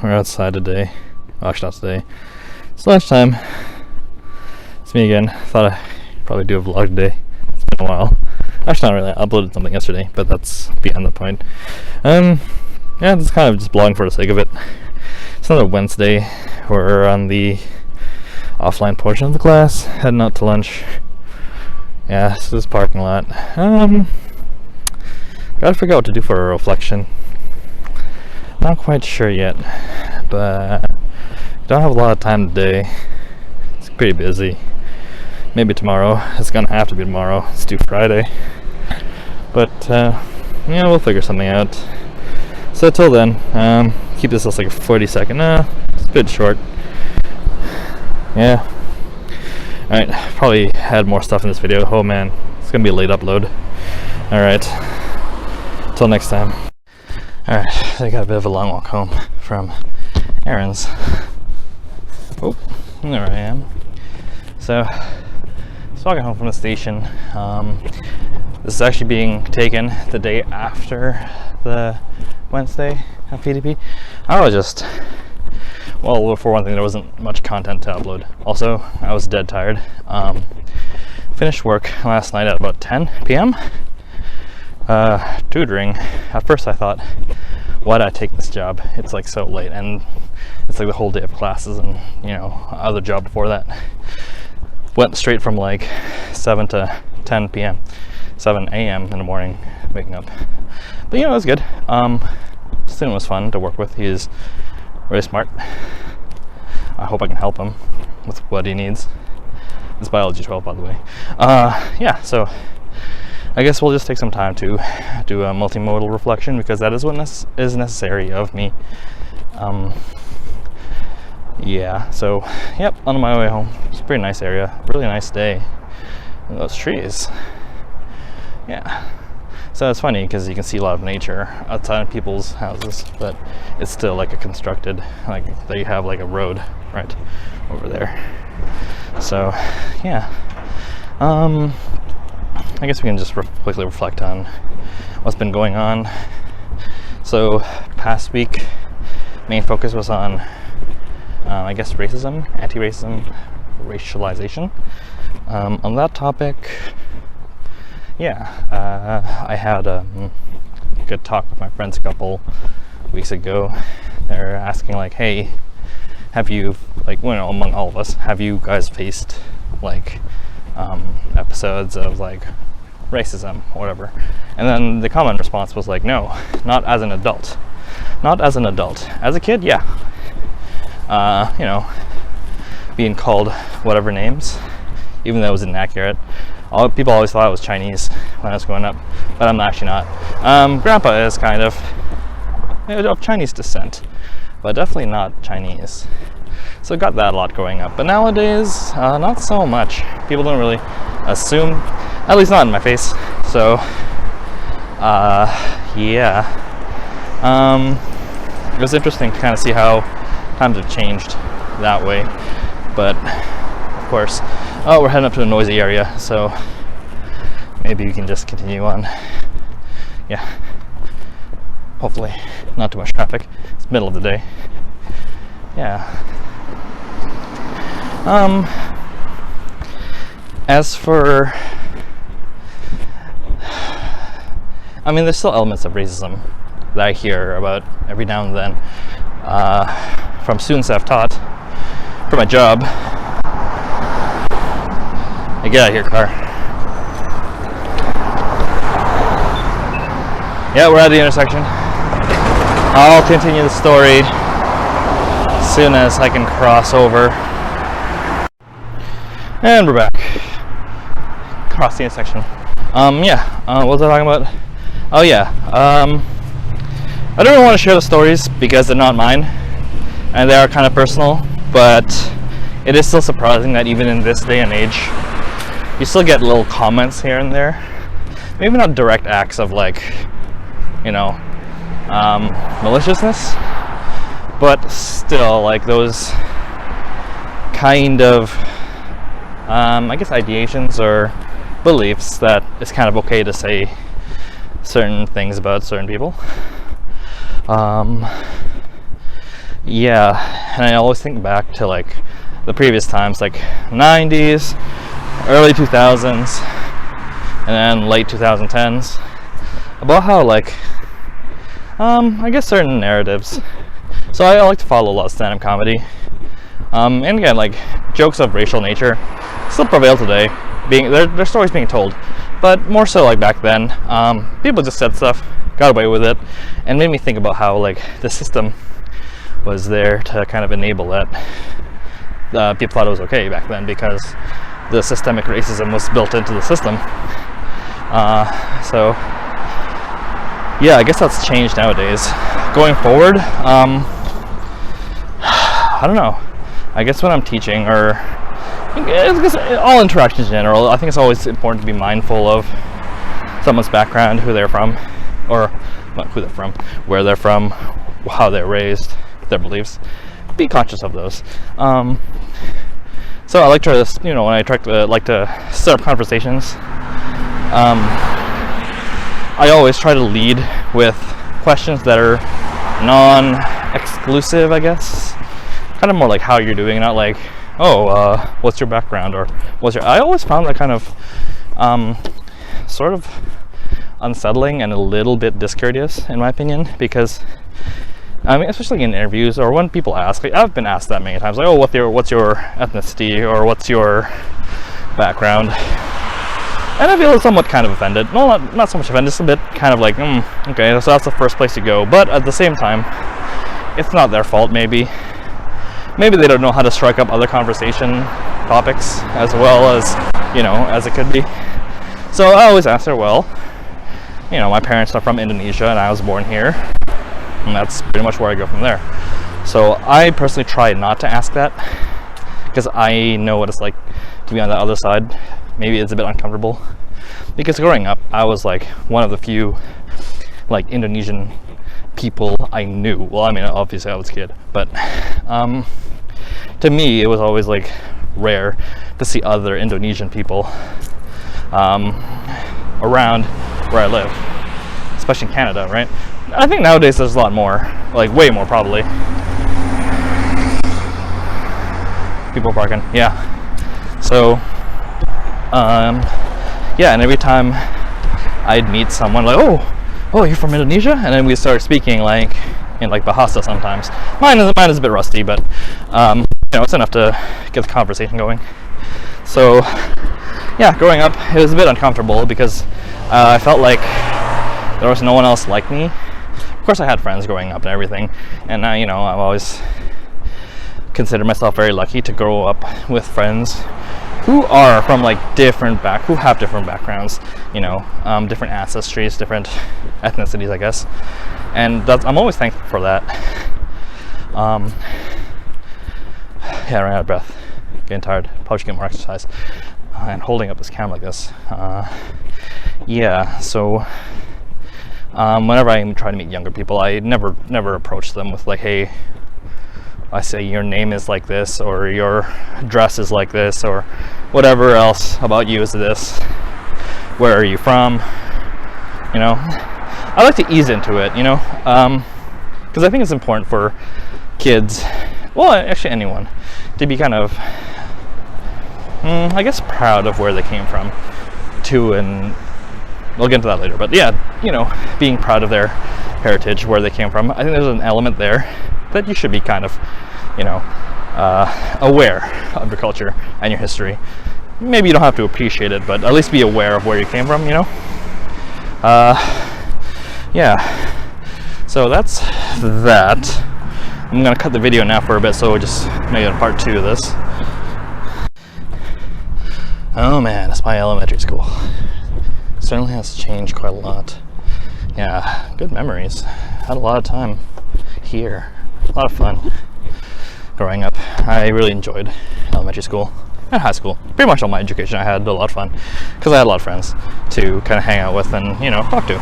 We're outside today. Well, actually, not today. It's lunchtime. It's me again. Thought I'd probably do a vlog today. It's been a while. Actually, not really. I uploaded something yesterday, but that's beyond the point. Yeah, it's kind of just vlogging for the sake of it. It's another Wednesday. We're on the offline portion of the class, heading out to lunch. Yeah, this is parking lot. Gotta figure out what to do for a reflection. Not quite sure yet, but don't have a lot of time today. It's pretty busy. Maybe tomorrow. It's gonna have to be tomorrow. It's due Friday. But yeah, we'll figure something out. So till then, keep this as like a 40-second. It's a bit short. Yeah. Alright, probably had more stuff in this video. Oh man, it's gonna be a late upload. Alright. Till next time. Alright, I got a bit of a long walk home from errands. Oh, there I am. So, walking home from the station. This is actually being taken the day after the Wednesday at PDP. I was just, well, for one thing, there wasn't much content to upload. Also, I was dead tired. Finished work last night at about 10 p.m. Tutoring. At first I thought, why did I take this job? It's like so late, and it's like the whole day of classes and, you know, other job before that. Went straight from like 7 to 10 p.m. 7 a.m. in the morning, waking up. But, you know, it was good. Student was fun to work with. He's really smart. I hope I can help him with what he needs. It's biology 12, by the way. Yeah, so I guess we'll just take some time to do a multimodal reflection, because that is what is necessary of me. Yeah, so, yep, on my way home. It's a pretty nice area. Really nice day. And those trees. Yeah. So it's funny because you can see a lot of nature outside of people's houses, but it's still like a constructed, like they have like a road right over there. So, yeah. I guess we can just quickly reflect on what's been going on. So, past week, main focus was on, I guess, racism, anti-racism, racialization. On that topic, yeah, I had a good talk with my friends a couple weeks ago. They're asking like, hey, have you, like, well, among all of us, have you guys faced like episodes of like racism or whatever? And then the common response was like, no, not as an adult. Not as an adult. As a kid, yeah. You know, being called whatever names, even though it was inaccurate. People always thought I was Chinese when I was growing up, but I'm actually not. Grandpa is kind of Chinese descent, but definitely not Chinese. So got that a lot growing up. But nowadays, not so much. People don't really assume, at least not in my face. So, yeah. It was interesting to kind of see how times have changed that way. But, of course, we're heading up to a noisy area, so maybe we can just continue on. Yeah. Hopefully, not too much traffic. It's the middle of the day. Yeah. As for, I mean, there's still elements of racism that I hear about every now and then from students I've taught for my job. Hey, get out of here, car. Yeah, we're at the intersection. I'll continue the story as soon as I can cross over. And we're back. Cross the intersection. Yeah, what was I talking about? Oh yeah, I don't really want to share the stories because they're not mine, and they are kind of personal, but it is still surprising that even in this day and age, you still get little comments here and there. Maybe not direct acts of like, you know, maliciousness, but still like those kind of I guess ideations or beliefs that it's kind of okay to say certain things about certain people. yeah, and I always think back to like the previous times, like 90s, early 2000s, and then late 2010s, about how like I guess certain narratives. So I like to follow a lot of stand-up comedy, and again, like jokes of racial nature still prevail today. Being their stories being told, but more so like back then, people just said stuff, got away with it, and made me think about how like the system was there to kind of enable that. People thought it was okay back then because the systemic racism was built into the system. So yeah, I guess that's changed nowadays. Going forward, I don't know. I guess when I'm teaching, or I guess all interactions in general, I think it's always important to be mindful of someone's background, who they're from, or not who they're from, where they're from, how they're raised, their beliefs. Be conscious of those. So I like to, when I try to like to set up conversations, I always try to lead with questions that are non-exclusive, I guess. Kind of more like how you're doing, not like, what's your background, or I always found that kind of sort of unsettling and a little bit discourteous, in my opinion, because I mean, especially in interviews or when people ask, like, I've been asked that many times, like, what's your ethnicity, or what's your background, and I feel somewhat kind of offended. No, not so much offended, just a bit kind of like, okay, so that's the first place to go. But at the same time, it's not their fault. Maybe they don't know how to strike up other conversation topics as well as, as it could be. So I always answer, well, my parents are from Indonesia and I was born here, and that's pretty much where I go from there. So I personally try not to ask that, because I know what it's like to be on the other side. Maybe it's a bit uncomfortable, because growing up, I was like one of the few like Indonesian people I knew. Well, I mean, obviously I was a kid, but to me, it was always like rare to see other Indonesian people around where I live, especially in Canada, right? I think nowadays there's a lot more, like way more probably. People parking, yeah. So, yeah, and every time I'd meet someone, like, oh, you're from Indonesia? And then we start speaking like in like Bahasa sometimes. Mine is a bit rusty, but it's enough to get the conversation going. So yeah, growing up, it was a bit uncomfortable because I felt like there was no one else like me. Of course, I had friends growing up and everything, and I've always considered myself very lucky to grow up with friends who are from like who have different backgrounds, different ancestries, different ethnicities, I guess, and I'm always thankful for that. Yeah, I ran out of breath, getting tired. Probably should get more exercise. And holding up this camera like this. Yeah, so whenever I try to meet younger people, I never approach them with like, hey, I say your name is like this, or your dress is like this, or whatever else about you is this. Where are you from? I like to ease into it, because I think it's important for kids, well, actually anyone, to be kind of, I guess, proud of where they came from, too, and we'll get into that later. But yeah, being proud of their heritage, where they came from. I think there's an element there that you should be kind of, aware of your culture and your history. Maybe you don't have to appreciate it, but at least be aware of where you came from, yeah. So that's that. I'm gonna cut the video now for a bit, so we'll just make it a part 2 of this. Oh man, it's my elementary school. Certainly has changed quite a lot. Yeah, good memories. Had a lot of time here. A lot of fun growing up. I really enjoyed elementary school and high school. Pretty much all my education I had a lot of fun, because I had a lot of friends to kind of hang out with and, talk to.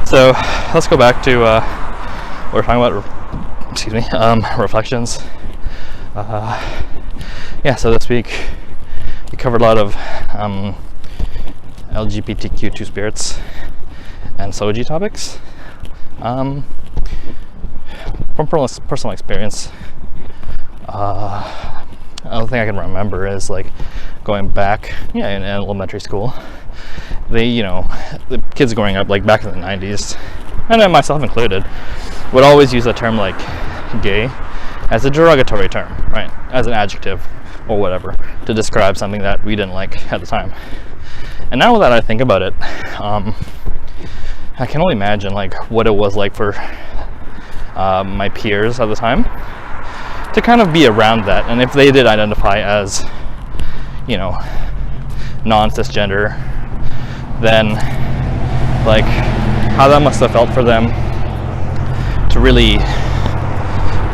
So let's go back to what we're talking about, reflections. Yeah, so this week we covered a lot of LGBTQ 2 spirits and SOGI topics. For from personal experience, another thing I can remember is like going back, in elementary school. The kids growing up like back in the 90s, and then myself included, would always use the term like gay as a derogatory term, right? As an adjective or whatever to describe something that we didn't like at the time. And now that I think about it, I can only imagine like what it was like for my peers at the time to kind of be around that, and if they did identify as, non-cisgender, then like how that must have felt for them to really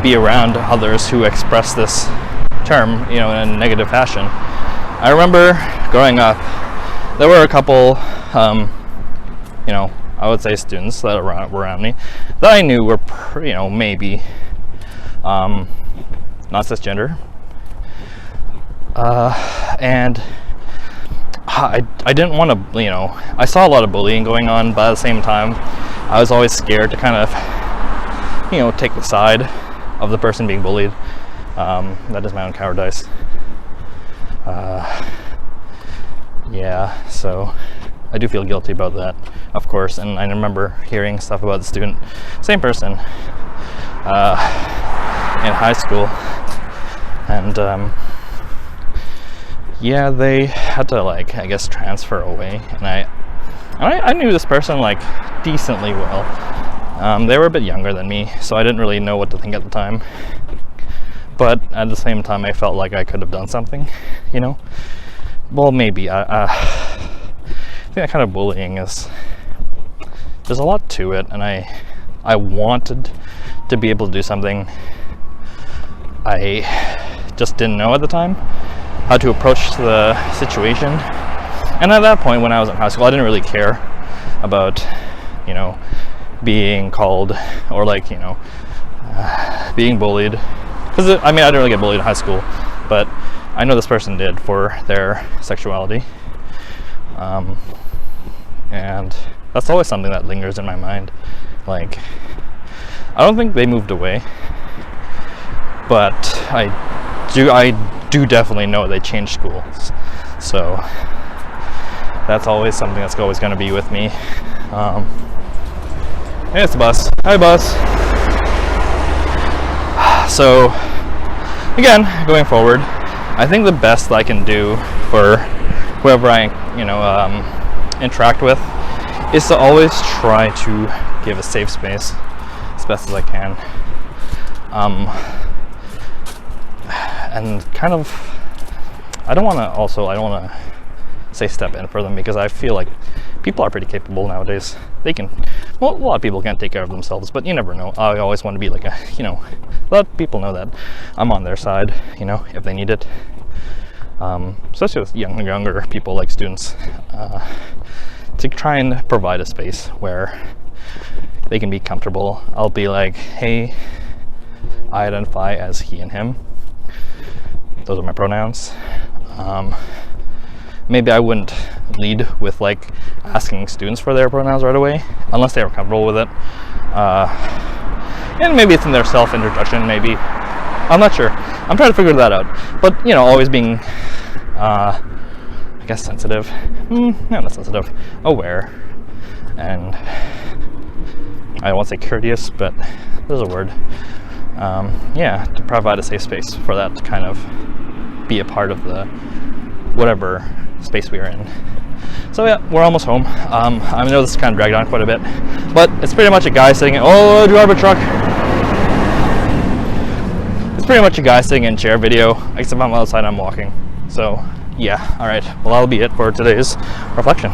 be around others who express this term, in a negative fashion. I remember growing up, there were a couple, I would say students that were around me that I knew were, maybe not cisgender, and I didn't want to, I saw a lot of bullying going on, but at the same time, I was always scared to kind of, take the side of the person being bullied. That is my own cowardice. So I do feel guilty about that, of course, and I remember hearing stuff about the student, same person, in high school, and they had to like, I guess, transfer away, and I knew this person like decently well. They were a bit younger than me, so I didn't really know what to think at the time, but at the same time I felt like I could have done something, well, maybe. I think that kind of bullying there's a lot to it, and I wanted to be able to do something. I just didn't know at the time how to approach the situation, and at that point when I was in high school, I didn't really care about being called or like being bullied, because I didn't really get bullied in high school, but I know this person did for their sexuality, and that's always something that lingers in my mind. Like, I don't think they moved away, but I do definitely know they changed schools, so that's always something that's always going to be with me. Hey, it's the bus. Hi, bus. So again, going forward, I think the best I can do for whoever I interact with is to always try to give a safe space as best as I can, and kind of, I don't want to say step in for them, because I feel like people are pretty capable nowadays. They can, a lot of people can't take care of themselves, but you never know. I always want to be like let people know that I'm on their side, if they need it. Especially with younger people like students, to try and provide a space where they can be comfortable. I'll be like, hey, I identify as he and him. Those are my pronouns. Maybe I wouldn't lead with like asking students for their pronouns right away, unless they were comfortable with it. And maybe it's in their self-introduction, maybe. I'm not sure. I'm trying to figure that out. But, always being, I guess, sensitive. Not sensitive. Aware. And I don't want to say courteous, but there's a word. To provide a safe space for that to kind of be a part of the whatever space we are in. So yeah, we're almost home. I know this kind of dragged on quite a bit, but it's pretty much a guy sitting in, driver truck. It's pretty much a guy sitting in chair video, except I'm outside and I'm walking. So yeah, alright, well that'll be it for today's reflection.